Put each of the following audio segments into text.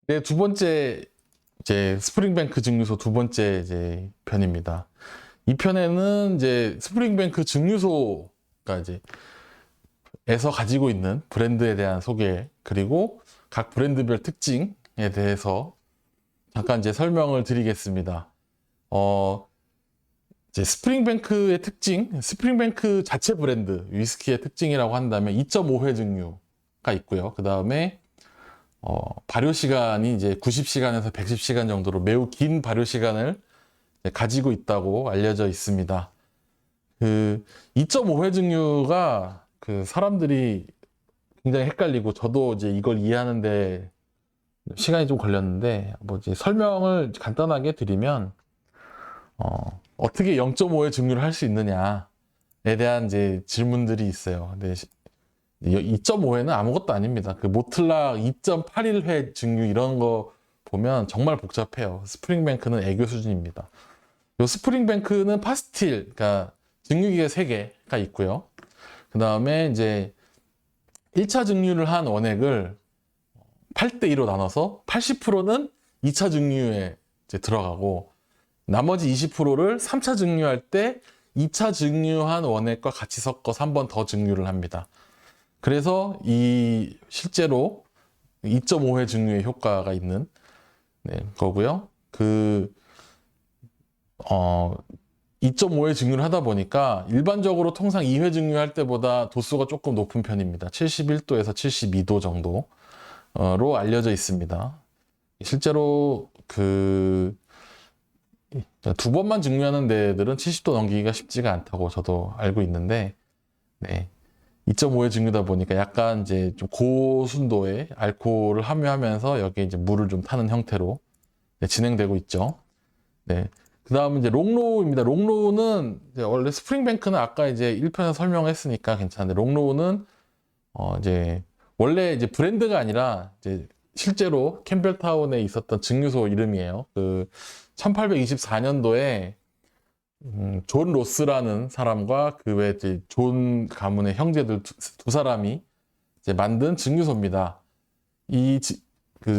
네, 두 번째 이제 스프링뱅크 증류소 두 번째 이제 편입니다. 이 편에는 이제 스프링뱅크 증류소가 이제 에서 가지고 있는 브랜드에 대한 소개, 그리고 각 브랜드별 특징에 대해서 잠깐 이제 설명을 드리겠습니다. 어, 이제 스프링뱅크의 특징, 스프링뱅크 자체 브랜드 위스키의 특징이라고 한다면 2.5회 증류가 있고요. 그 다음에 발효 시간이 이제 90시간에서 110시간 정도로 매우 긴 발효 시간을 가지고 있다고 알려져 있습니다. 그 2.5회 증류가 그 사람들이 굉장히 헷갈리고, 저도 이제 이걸 이해하는데 시간이 좀 걸렸는데, 뭐 이제 설명을 간단하게 드리면, 어떻게 0.5회 증류를 할 수 있느냐에 대한 이제 질문들이 있어요. 근데 2.5회는 아무것도 아닙니다. 그 모틀락 2.81회 증류 이런 거 보면 정말 복잡해요. 스프링뱅크는 애교 수준입니다. 요 스프링뱅크는 파스틸, 그러니까 증류기가 3개가 있고요. 그 다음에 이제 1차 증류를 한 원액을 8대2로 나눠서 80%는 2차 증류에 이제 들어가고, 나머지 20%를 3차 증류할 때 2차 증류한 원액과 같이 섞어서 한 번 더 증류를 합니다. 그래서 이 실제로 2.5회 증류의 효과가 있는 거고요. 2.5회 증류를 하다 보니까 일반적으로 통상 2회 증류할 때보다 도수가 조금 높은 편입니다. 71도에서 72도 정도로 알려져 있습니다. 실제로 두 번만 증류하는 데들은 70도 넘기기가 쉽지가 않다고 저도 알고 있는데, 네. 2.5회 증류다 보니까 약간 이제 좀 고순도의 알코올을 함유하면서 여기에 이제 물을 좀 타는 형태로 진행되고 있죠. 네. 그 다음은 이제 롱로우입니다. 롱로우는 원래 스프링뱅크는 아까 이제 1편에서 설명했으니까 괜찮은데, 롱로우는 이제 원래 이제 브랜드가 아니라 이제 실제로 캠벨타운에 있었던 증류소 이름이에요. 1824년도에 존 로스라는 사람과 그 외에 존 가문의 형제들 두 사람이 이제 만든 증류소입니다.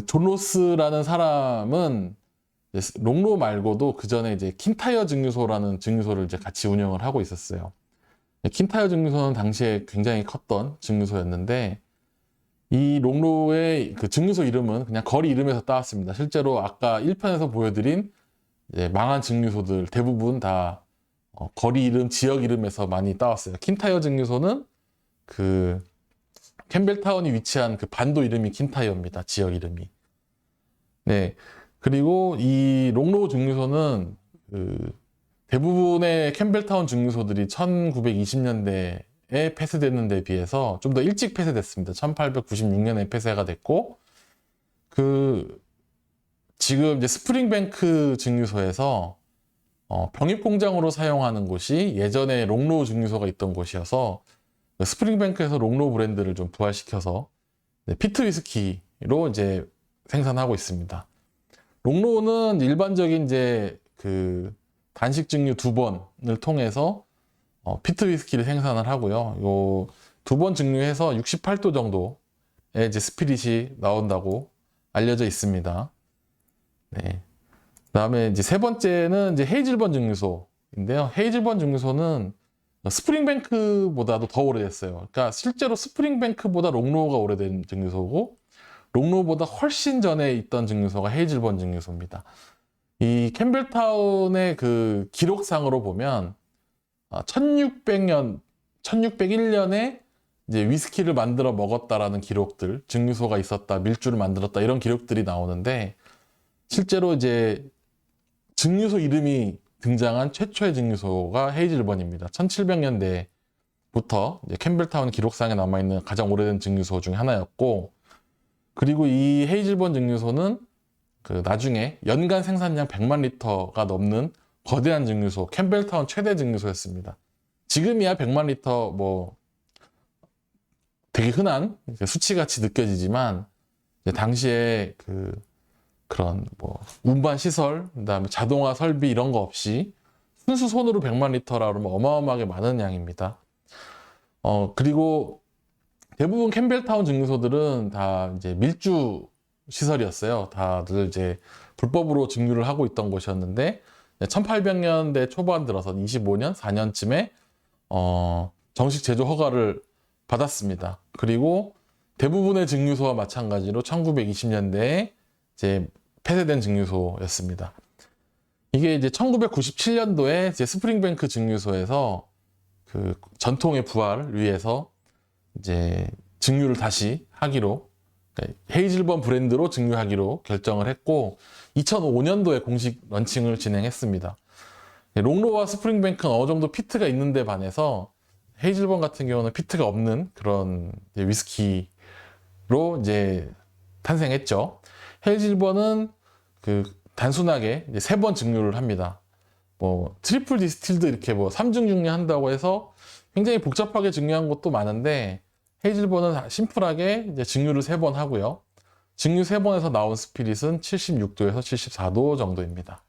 존 로스라는 사람은 롱로 말고도 그 전에 이제 킨타이어 증류소라는 증류소를 이제 같이 운영을 하고 있었어요. 킨타이어 증류소는 당시에 굉장히 컸던 증류소였는데, 이 롱로의 그 증류소 이름은 그냥 거리 이름에서 따왔습니다. 실제로 아까 1편에서 보여드린 이제 망한 증류소들 대부분 다 거리 이름, 지역 이름에서 많이 따왔어요. 킨타이어 증류소는 그 캠벨타운이 위치한 그 반도 이름이 킨타이어입니다. 지역 이름이. 네. 그리고 이 롱로우 증류소는 대부분의 캠벨타운 증류소들이 1920년대에 폐쇄됐는 데 비해서 좀 더 일찍 폐쇄됐습니다. 1896년에 폐쇄가 됐고, 지금 이제 스프링뱅크 증류소에서 병입 공장으로 사용하는 곳이 예전에 롱로우 증류소가 있던 곳이어서, 스프링뱅크에서 롱로우 브랜드를 좀 부활시켜서 피트 위스키로 이제 생산하고 있습니다. 롱로우는 일반적인 이제 단식 증류 2번을 통해서 피트 위스키를 생산을 하고요. 요 2번 증류해서 68도 정도의 이제 스피릿이 나온다고 알려져 있습니다. 네. 그다음에 이제 세 번째는 이제 헤이즐번 증류소인데요. 헤이즐번 증류소는 스프링뱅크보다도 더 오래됐어요. 그러니까 실제로 스프링뱅크보다 롱로우가 오래된 증류소고, 롱로우보다 훨씬 전에 있던 증류소가 헤이즐번 증류소입니다. 이 캠벨타운의 그 기록상으로 보면 1600년, 1601년에 이제 위스키를 만들어 먹었다라는 기록들, 증류소가 있었다, 밀주를 만들었다, 이런 기록들이 나오는데, 실제로 이제 증류소 이름이 등장한 최초의 증류소가 헤이즐번입니다. 1700년대부터 캠벨타운 기록상에 남아있는 가장 오래된 증류소 중에 하나였고, 그리고 이 헤이즐번 증류소는 나중에 연간 생산량 100만 리터가 넘는 거대한 증류소, 캠벨타운 최대 증류소였습니다. 지금이야 100만 리터 뭐 되게 흔한 수치같이 느껴지지만, 당시에 그런 뭐 운반 시설, 그다음에 자동화 설비 이런 거 없이 순수 손으로 100만 리터라 그러면 어마어마하게 많은 양입니다. 그리고 대부분 캠벨타운 증류소들은 다 이제 밀주 시설이었어요. 다들 이제 불법으로 증류를 하고 있던 곳이었는데 1800년대 초반 들어서 25년, 4년쯤에 정식 제조 허가를 받았습니다. 그리고 대부분의 증류소와 마찬가지로 1920년대에 이제 폐쇄된 증류소였습니다. 이게 이제 1997년도에 이제 스프링뱅크 증류소에서 그 전통의 부활을 위해서 이제 증류를 다시 하기로, 헤이즐번 브랜드로 증류하기로 결정을 했고 2005년도에 공식 런칭을 진행했습니다. 롱로와 스프링뱅크는 어느 정도 피트가 있는데 반해서 헤이즐번 같은 경우는 피트가 없는 그런 위스키로 이제 탄생했죠. 헤이즐번은 그 단순하게 이제 3번 증류를 합니다. 뭐 트리플 디스틸드 이렇게 뭐 3중 증류한다고 해서 굉장히 복잡하게 증류한 것도 많은데 헤이즐번은 심플하게 이제 증류를 3번 하고요. 증류 3번에서 나온 스피릿은 76도에서 74도 정도입니다.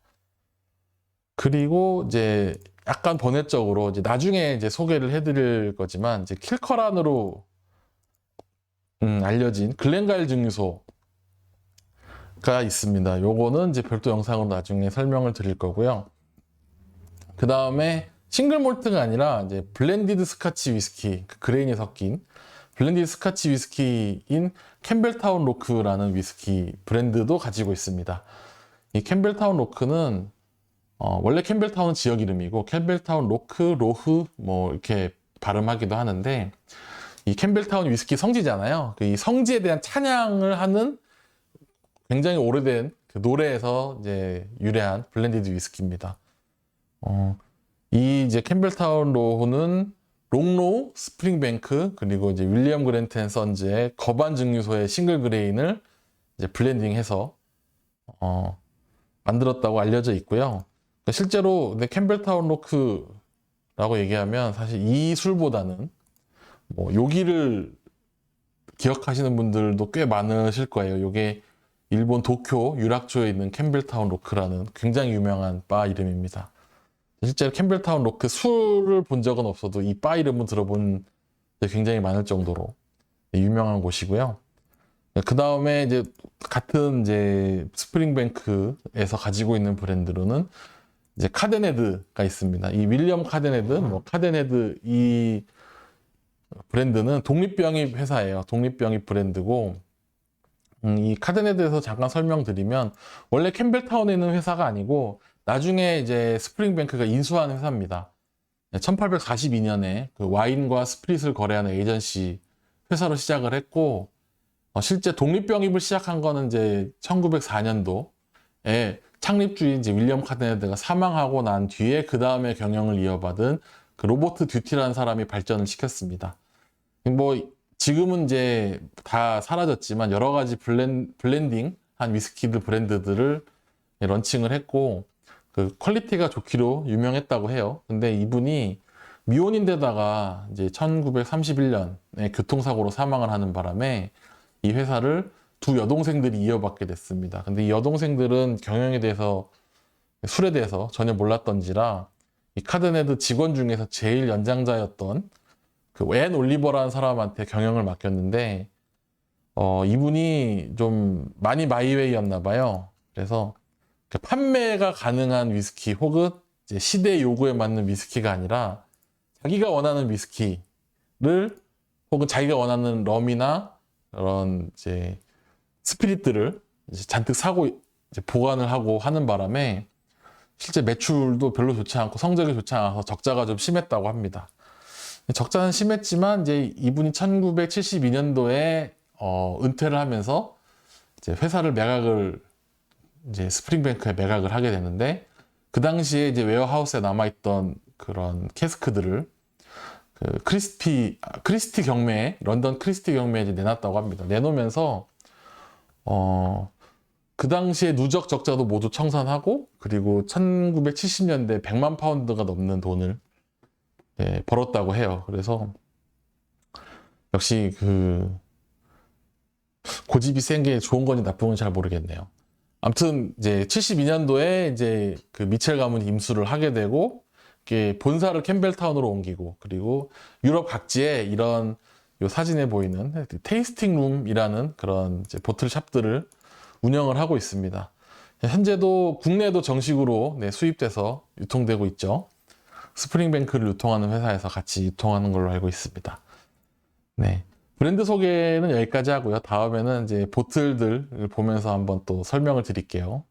그리고 이제 약간 번외적으로 이제 나중에 이제 소개를 해드릴 거지만 이제 킬커란으로 알려진 글렌가일 증류소가 있습니다. 요거는 이제 별도 영상으로 나중에 설명을 드릴 거고요. 그 다음에 싱글 몰트가 아니라 이제 블렌디드 스카치 위스키, 그레인이 섞인 블렌디드 스카치 위스키인 캠벨타운 로크라는 위스키 브랜드도 가지고 있습니다. 이 캠벨타운 로크는 원래 캠벨타운은 지역 이름이고 캠벨타운 로크, 로흐 뭐 이렇게 발음하기도 하는데 이 캠벨타운 위스키 성지잖아요. 이 성지에 대한 찬양을 하는 굉장히 오래된 그 노래에서 이제 유래한 블렌디드 위스키입니다. 이 이제 캠벨타운 로우는 롱로우, 스프링뱅크 그리고 이제 윌리엄 그랜트 앤 선즈의 거반 증류소의 싱글 그레인을 이제 블렌딩해서 만들었다고 알려져 있고요. 실제로 근데 캠벨타운 로크라고 얘기하면 사실 이 술보다는 뭐 요기를 기억하시는 분들도 꽤 많으실 거예요. 요게 일본 도쿄 유락초에 있는 캠벨타운 로크라는 굉장히 유명한 바 이름입니다. 실제로 캠벨타운 로크 술을 본 적은 없어도 이 바 이름은 들어본 굉장히 많을 정도로 유명한 곳이고요. 그 다음에 이제 같은 이제 스프링뱅크에서 가지고 있는 브랜드로는 이제 카데네드가 있습니다. 이 윌리엄 카데네드, 뭐 카데네드 이 브랜드는 독립병입 회사예요. 독립병입 브랜드고 이 카데네드에서 잠깐 설명드리면 원래 캠벨타운에 있는 회사가 아니고 나중에 이제 스프링뱅크가 인수한 회사입니다. 1842년에 그 와인과 스프릿을 거래하는 에이전시 회사로 시작을 했고 실제 독립병입을 시작한 거는 이제 1904년도에 창립주인 이제 윌리엄 카데네드가 사망하고 난 뒤에 그 다음에 경영을 이어받은 그 로버트 듀티라는 사람이 발전을 시켰습니다. 뭐 지금은 이제 다 사라졌지만 여러 가지 블렌딩 한 위스키들 브랜드들을 런칭을 했고 그 퀄리티가 좋기로 유명했다고 해요. 근데 이분이 미혼인데다가 이제 1931년에 교통사고로 사망을 하는 바람에 이 회사를 두 여동생들이 이어받게 됐습니다. 근데 이 여동생들은 경영에 대해서 술에 대해서 전혀 몰랐던지라 이 카드네드 직원 중에서 제일 연장자였던 그 웬 올리버라는 사람한테 경영을 맡겼는데 이분이 좀 많이 마이웨이였나 봐요. 그래서 판매가 가능한 위스키 혹은 이제 시대 요구에 맞는 위스키가 아니라 자기가 원하는 위스키를 혹은 자기가 원하는 럼이나 그런 이제 스피릿들을 이제 잔뜩 사고 이제 보관을 하고 하는 바람에 실제 매출도 별로 좋지 않고 성적이 좋지 않아서 적자가 좀 심했다고 합니다. 적자는 심했지만 이제 이분이 1972년도에 은퇴를 하면서 이제 회사를 매각을 이제 스프링뱅크에 매각을 하게 되는데 그 당시에 이제 웨어하우스에 남아있던 그런 캐스크들을 그 크리스티 경매에 런던 크리스티 경매에 이제 내놨다고 합니다. 내놓으면서 그 당시에 누적 적자도 모두 청산하고 그리고 1970년대 100만 파운드가 넘는 돈을 벌었다고 해요. 그래서 역시 그 고집이 센 게 좋은 건지 나쁜 건지 잘 모르겠네요. 아무튼 이제 72년도에 이제 그 미첼 가문이 임수를 하게 되고 이렇게 본사를 캠벨타운으로 옮기고 그리고 유럽 각지에 이런 요 사진에 보이는 테이스팅 룸이라는 그런 이제 보틀 샵들을 운영을 하고 있습니다. 현재도 국내에도 정식으로 네, 수입돼서 유통되고 있죠. 스프링뱅크를 유통하는 회사에서 같이 유통하는 걸로 알고 있습니다. 네. 브랜드 소개는 여기까지 하고요. 다음에는 이제 보틀들을 보면서 한번 또 설명을 드릴게요.